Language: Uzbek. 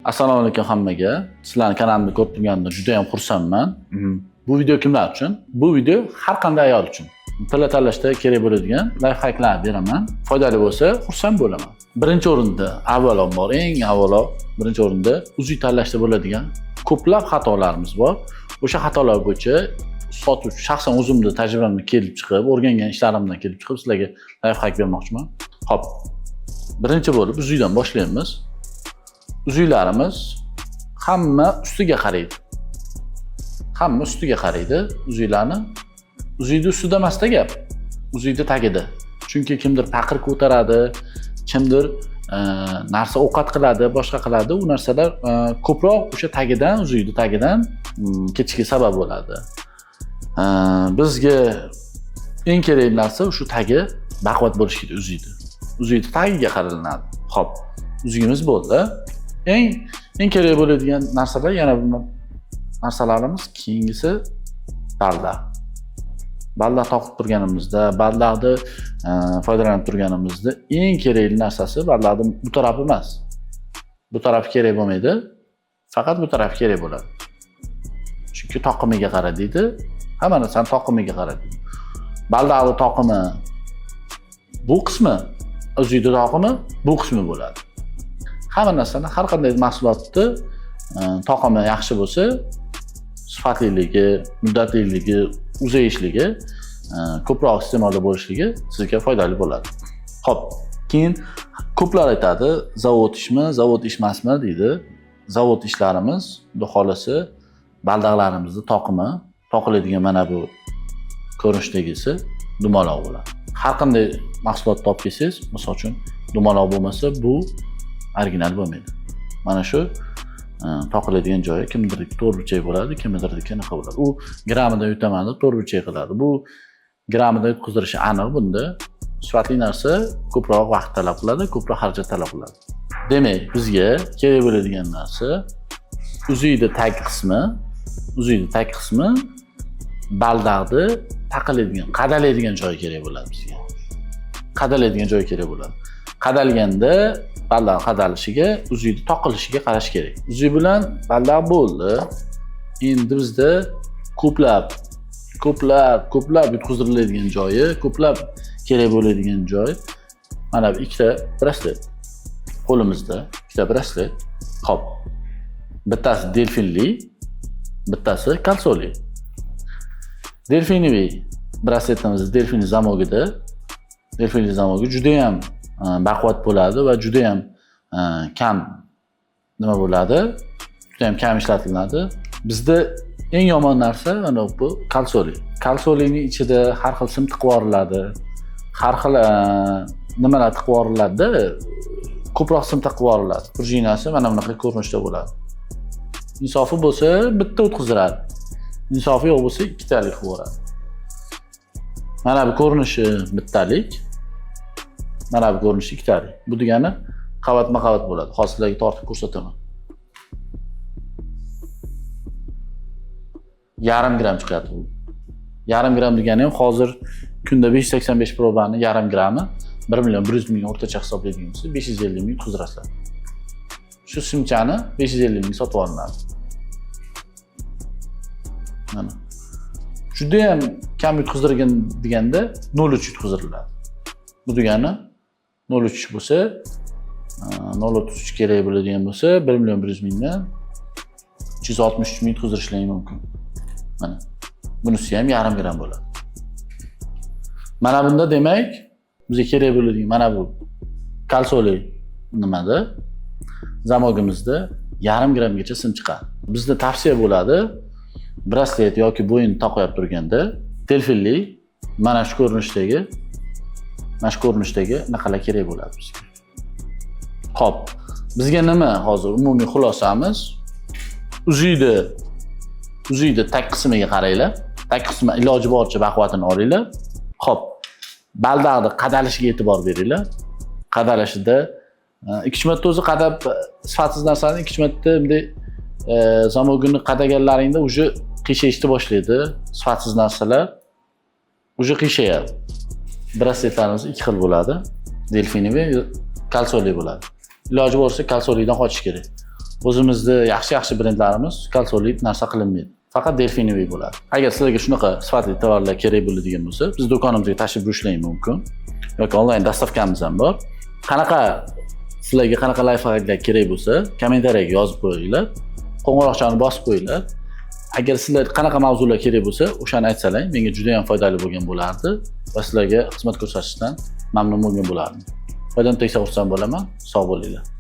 Assalomu alaykum hammaga. Sizlarning kanalimni ko'rib turganimdan juda ham xursandman. Bu video kimlar uchun? Bu video har qanday ayol uchun. Tilla tanlashda kerak bo'ladigan layfhacklar beraman. Foydali bo'lsa, xursand bo'laman. Birinchi o'rinda, avvalambor, eng avvalo birinchi o'rinda uzuy tanlashda bo'ladigan ko'plab xatolarimiz bor. O'sha xatolar bo'yicha sotuvchi shaxsan o'zimning tajribamdan kelib chiqib, o'rgangan ishlarimdan kelib chiqib sizlarga layfhack bermoqchiman. Xo'p. Birinchi bo'lib uzuydan boshlaymiz. Uzuylarimiz hamma ustiga qaraydi. Hamma ustiga qaraydi uzuylarni. Uzuyni ustida emasda gap. Uzuyni tagida. Chunki kimdir paqir ko'taradi, kimdir narsa ovqat qiladi, boshqa qiladi. U narsalar ko'proq o'sha tagidan, uzuyni tagidan ketishiga sabab bo'ladi. Bizga eng kerakli narsa shu tagi baquvvat bo'lishi kerak uzuyni. Uzuyni tagiga qaralinadi. Xo'p, uzuyimiz bo'ldi. Eng kerak bo'ladigan narsalar yana narsalarimiz keyingisi baldaq. Baldaq taqib turganimizda, baldaqni foydalanib turganimizda eng kerakli narsasi baldaqning bu tarafi emas. Bu tarafi kerak bo'lmaydi. Faqat bu tarafi kerak bo'ladi. Chunki toqimiga qara deydi. Hamma narsani toqimiga qara deydi. Baldaqning toqimi bu qismi, uzuyni toqimi bu qismi bo'ladi. Hamma narsani har qanday mahsulotni toqimi yaxshi bo'lsa, sifatliligi, muddatliligi, uzayishligi, ko'proq iste'molda bo'lishligi sizga foydali bo'ladi. Xo'p, keyin ko'plar aytadi, zavod ishmi, zavod ishmasmi deydi. Zavod ishlarimiz, xudo xolasa, baldaqlarimizni toqimi, toqiladigan mana bu ko'rinishdagisi dumaloq bo'ladi. Har qanday mahsulot topib kelsangiz, misol uchun dumaloq bo'lmasa, bu original bo'lmaydi. Mana shu toqiladigan joyi kimnidir to'rtburchak bo'ladi, kimnidir qanaqa bo'ladi. U gramidan yutaman deb to'rtburchak qiladi. Bu gramidan yutqizilishi aniq bunda. Sifatli narsa ko'proq vaqt talab qiladi, ko'proq xarajat talab qiladi. Demak, bizga kerak bo'ladigan narsa uzuyni tag qismi baldaqni taqiladigan, qadalaydigan joyi kerak bo'ladi bizga. Qadalaydigan joyi kerak bo'ladi. Qadalganda baldaq qadalishiga, uzuyni toqilishiga qarash kerak. Uzuy bilan baldaq bo'ldi. Endi bizda ko'plab yutqiziladigan joyi, ko'plab kerak bo'ladigan joy. Mana bu ikkita braslet. Qo'limizda ikkita braslet. Xo'p. Bittasi delfinli, bittasi kalsoli. Delfiniy brasletimiz delfiniy zamogida. Delfiniy zamogi juda ham baquvvat bo'ladi va juda ham kam nima bo'ladi? Juda ham kam ishlatiladi. Bizda eng yomon narsa mana bu kalsoli. Kalsolining ichida har xil sim tiqib yuboriladi. Har xil nimalar tiqib yuboriladi. Ko'proq sim tiqib yuboriladi. Prujinasi mana bunaqa ko'rinishda bo'ladi. Insofi bo'lsa bitta o'tkaziladi. Insofi yo'q bo'lsa ikkitalik qilib yuboradi. Mana bu ko'rinishi bittalik. Mana bu ko'rinishi ikkitalik. Bu degani qavatma-qavat bo'ladi. Hozir sizlarga tortib ko'rsataman. Yarim gram chiqadi bu. Yarim gram degani ham hozir kunda 585 probani yarim grami 1 million 100 ming o'rtacha hisoblaydigan bo'lsa 550 ming yutqizasizlar. Shu simchani 550 ming sotib olinadi. Mana. Juda ham kam yutqizilgan deganda 0.3 yutqiziriladi. Bu degani 0.3 bo'lsa, 0.3 kerak bo'ladigan bo'lsa 1 million 100 mingdan 363 ming yutqizishlar mumkin. Mana. Bunisi ham yarim gram bo'ladi. Mana bunda demak, bizga kerak bo'ladigan mana bu kalsoli nimada? Zamogimizda yarim gramgacha sim chiqadi. Bizda tavsiya bo'ladi, braslet yoki bo'yin taqib turganda delfinli mana shu ko'rinishdagi naqalar kerak bo'ladi bizga. Xo'p, bizga nima hozir umumiy xulosamiz? Uzuyni tag qismiga qaranglar. Tag qismi iloji boricha baquvvatini olinglar. Xo'p, baldaqni qadalishiga e'tibor beringlar. Qadalishida 2 marta o'zi qadab sifatsiz narsani 2 marta bunday zamogini qadaganlaringda uje qiyshayishni boshlaydi. Sifatsiz narsalar uje qiyshayadi. Brasletlarimiz ikki xil bo'ladi. Delfiniy va kalsoliy bo'ladi. Iloji bo'lsa kalsoliydan qochish kerak. O'zimizda yaxshi brendlarimiz kalsolit narsa qilinmaydi. Faqat delfinoviy bo'ladi. Agar sizlarga shunaqa sifatli tovarlar kerak bo'ladigan bo'lsa, biz do'konimizga tashrif buyurishingiz mumkin. Yoki onlayn dastavkamiz ham bor. Sizlarga qanaqa layfhaklar kerak bo'lsa, kommentariyaga yozib qo'yinglar. Qo'ng'iroqchani bosib qo'yinglar. Agar sizlar qanaqa mavzular kerak bo'lsa, o'shani aytsalar, menga juda ham foydali bo'lgan bo'lardi va sizlarga xizmat ko'rsatishdan mamnun bo'lgan bo'lardim. Foydan tegsa xursand bo'laman. Sog' bo'linglar.